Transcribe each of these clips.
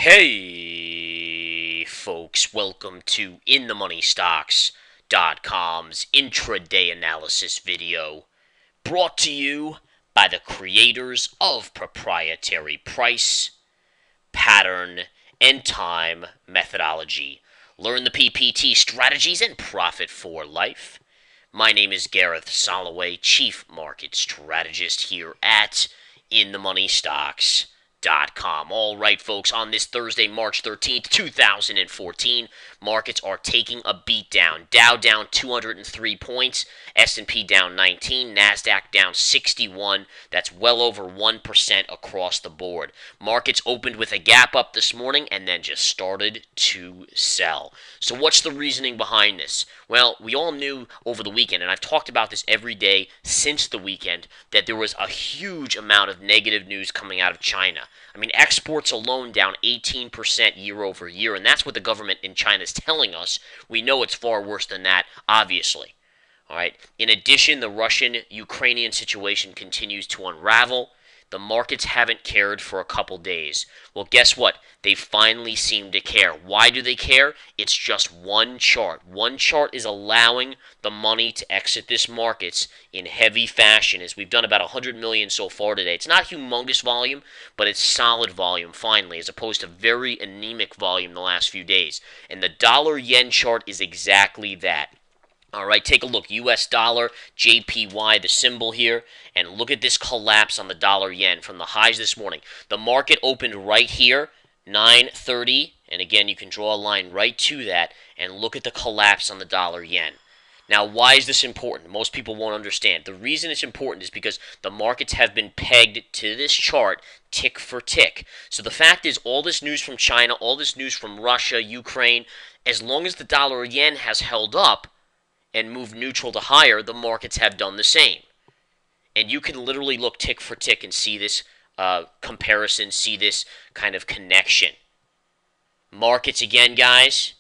Hey, folks, welcome to InTheMoneyStocks.com's intraday analysis video, brought to you by the creators of proprietary price, pattern, and time methodology. Learn the PPT strategies and profit for life. My name is Gareth Soloway, Chief Market Strategist here at InTheMoneyStocks.com. All right, folks, on this Thursday, March 13th, 2014, markets are taking a beat down. Dow down 203 points, S&P down 19, NASDAQ down 61. That's well over 1% across the board. Markets opened with a gap up this morning and then just started to sell. So what's the reasoning behind this? Well, we all knew over the weekend, and I've talked about this every day since the weekend, that there was a huge amount of negative news coming out of China. I mean, exports alone down 18% year over year, and that's what the government in China is telling us. We know it's far worse than that, obviously. All right. In addition, the Russian-Ukrainian situation continues to unravel. The markets haven't cared for a couple days. Well, guess what? They finally seem to care. Why do they care? It's just one chart. One chart is allowing the money to exit this markets in heavy fashion, as we've done about 100 million so far today. It's not humongous volume, but it's solid volume finally, as opposed to very anemic volume the last few days. And the dollar-yen chart is exactly that. All right, take a look. US dollar, JPY, the symbol here, and look at this collapse on the dollar yen from the highs this morning. The market opened right here, 930, and again, you can draw a line right to that, and look at the collapse on the dollar yen. Now, why is this important? Most people won't understand. The reason it's important is because the markets have been pegged to this chart tick for tick. So the fact is, all this news from China, all this news from Russia, Ukraine, as long as the dollar yen has held up and moved neutral to higher, the markets have done the same. And you can literally look tick for tick and see this comparison, see this kind of connection. Markets again, guys,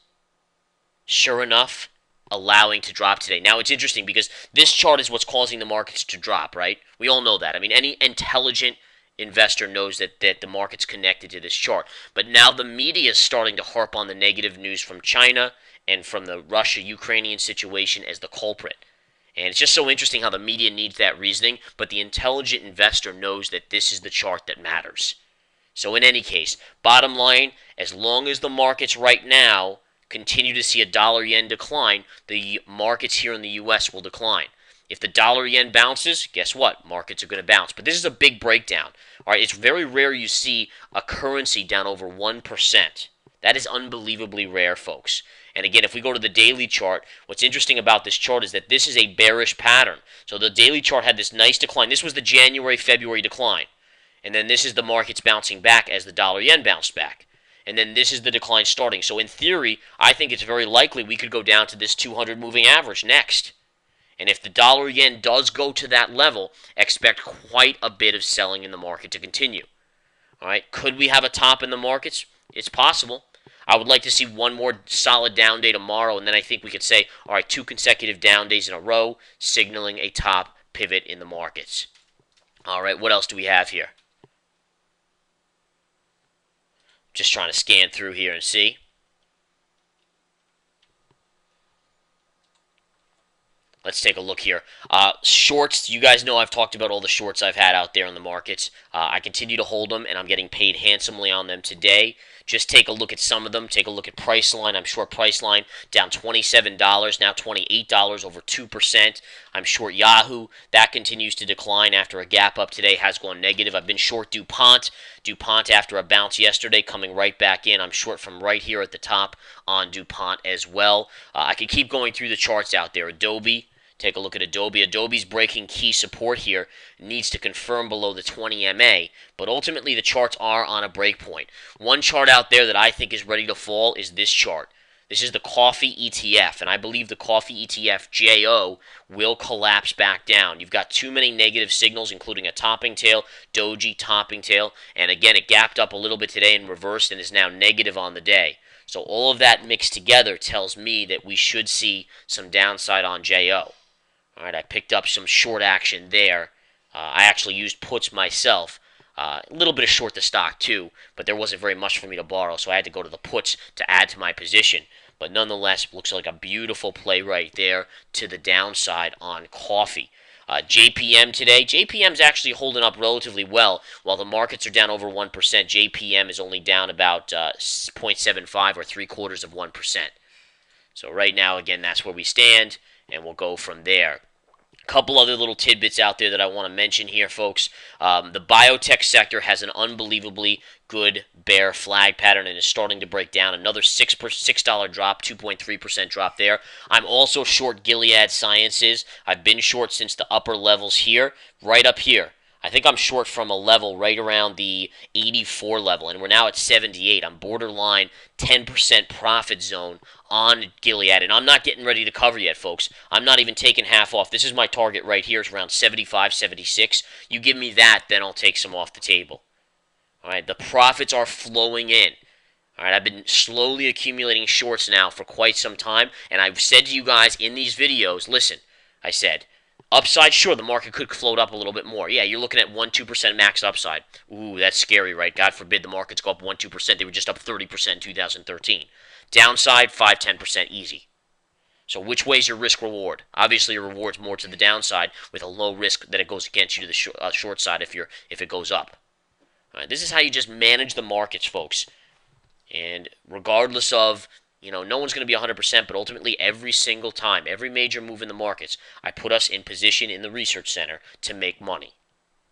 sure enough, allowing to drop today. Now, it's interesting because this chart is what's causing the markets to drop, right? We all know that. I mean, any intelligent investor knows that the market's connected to this chart. But now the media is starting to harp on the negative news from China and from the Russia-Ukrainian situation as the culprit. And it's just so interesting how the media needs that reasoning, but the intelligent investor knows that this is the chart that matters. So in any case, bottom line, as long as the markets right now continue to see a dollar-yen decline, the markets here in the U.S. will decline. If the dollar-yen bounces, guess what? Markets are going to bounce. But this is a big breakdown. All right, it's very rare you see a currency down over 1%. That is unbelievably rare, folks. And again, if we go to the daily chart, what's interesting about this chart is that this is a bearish pattern. So the daily chart had this nice decline. This was the January-February decline. And then this is the markets bouncing back as the dollar-yen bounced back. And then this is the decline starting. So in theory, I think it's very likely we could go down to this 200 moving average next. And if the dollar-yen does go to that level, expect quite a bit of selling in the market to continue. All right, could we have a top in the markets? It's possible. I would like to see one more solid down day tomorrow, and then I think we could say, all right, 2 consecutive down days in a row, signaling a top pivot in the markets. All right, what else do we have here? Just trying to scan through here and see. Let's take a look here. Shorts, you guys know I've talked about all the shorts I've had out there in the markets. I continue to hold them, and I'm getting paid handsomely on them today. Just take a look at some of them. Take a look at Priceline. I'm short Priceline, down $27, now $28, over 2%. I'm short Yahoo. That continues to decline after a gap up today, has gone negative. I've been short DuPont. DuPont after a bounce yesterday, coming right back in. I'm short from right here at the top on DuPont as well. I could keep going through the charts out there. Adobe. Take a look at Adobe. Adobe's breaking key support here, needs to confirm below the 20 MA, but ultimately the charts are on a break point. One chart out there that I think is ready to fall is this chart. This is the coffee ETF, and I believe the coffee ETF JO will collapse back down. You've got too many negative signals, including a topping tail, doji topping tail, and again, it gapped up a little bit today and reversed and is now negative on the day. So all of that mixed together tells me that we should see some downside on JO. All right, I picked up some short action there. I actually used puts myself. A little bit of short the stock too, but there wasn't very much for me to borrow, so I had to go to the puts to add to my position. But nonetheless, looks like a beautiful play right there to the downside on coffee. JPM today, JPM's actually holding up relatively well. While the markets are down over 1%, JPM is only down about 0.75 or 0.75%. So right now, again, that's where we stand, and we'll go from there. Couple other little tidbits out there that I want to mention here, folks. The biotech sector has an unbelievably good bear flag pattern and is starting to break down. Another $6 drop, 2.3% drop there. I'm also short Gilead Sciences. I've been short since the upper levels here, right up here. I think I'm short from a level right around the 84 level, and we're now at 78. I'm borderline 10% profit zone on Gilead, and I'm not getting ready to cover yet, folks. I'm not even taking half off. This is my target right here. It's around 75, 76. You give me that, then I'll take some off the table. All right, the profits are flowing in. All right, I've been slowly accumulating shorts now for quite some time, and I've said to you guys in these videos, listen, I said, upside, sure, the market could float up a little bit more. Yeah, you're looking at 1-2% max upside. Ooh, that's scary, right? God forbid the markets go up 1-2%. They were just up 30% in 2013. Downside, 5-10% easy. So which way's your risk reward? Obviously, your reward's more to the downside with a low risk that it goes against you to the short side if it goes up. All right, this is how you just manage the markets, folks. And regardless of, no one's going to be 100%, but ultimately every single time, every major move in the markets, I put us in position in the research center to make money.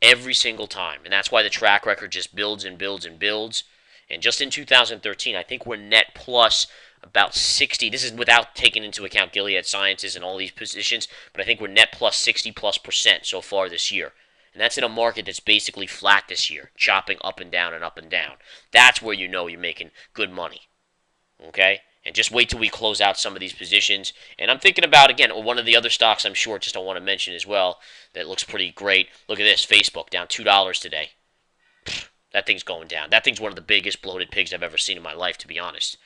Every single time. And that's why the track record just builds and builds and builds. And just in 2013, I think we're net plus about 60. This is without taking into account Gilead Sciences and all these positions, but I think we're net plus 60+% so far this year. And that's in a market that's basically flat this year, chopping up and down and up and down. That's where you know you're making good money. Okay? And just wait till we close out some of these positions. And I'm thinking about, again, one of the other stocks I'm short, just I want to mention as well, that looks pretty great. Look at this, Facebook, down $2 today. That thing's going down. That thing's one of the biggest bloated pigs I've ever seen in my life, to be honest.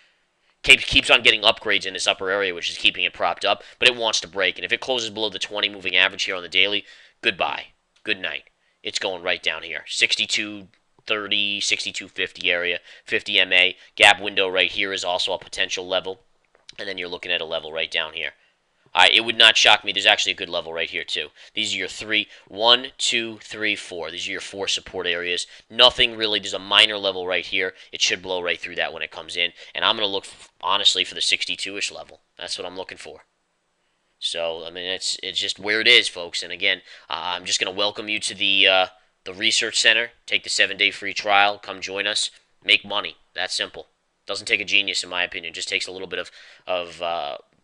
Keeps on getting upgrades in this upper area, which is keeping it propped up, but it wants to break. And if it closes below the 20 moving average here on the daily, goodbye. Good night. It's going right down here. 62.30, 62.50 area, 50 MA. Gap window right here is also a potential level. And then you're looking at a level right down here. It would not shock me. There's actually a good level right here, too. These are your 1, 2, 3, 4. These are your 4 support areas. Nothing really. There's a minor level right here. It should blow right through that when it comes in. And I'm going to look, honestly, for the 62-ish level. That's what I'm looking for. So, I mean, it's just where it is, folks. And again, I'm just going to welcome you to the research center. Take the 7-day free trial. Come join us. Make money. That simple. Doesn't take a genius, in my opinion. Just takes a little bit of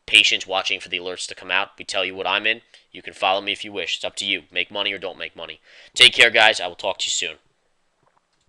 patience watching for the alerts to come out. We tell you what I'm in. You can follow me if you wish. It's up to you. Make money or don't make money. Take care, guys. I will talk to you soon.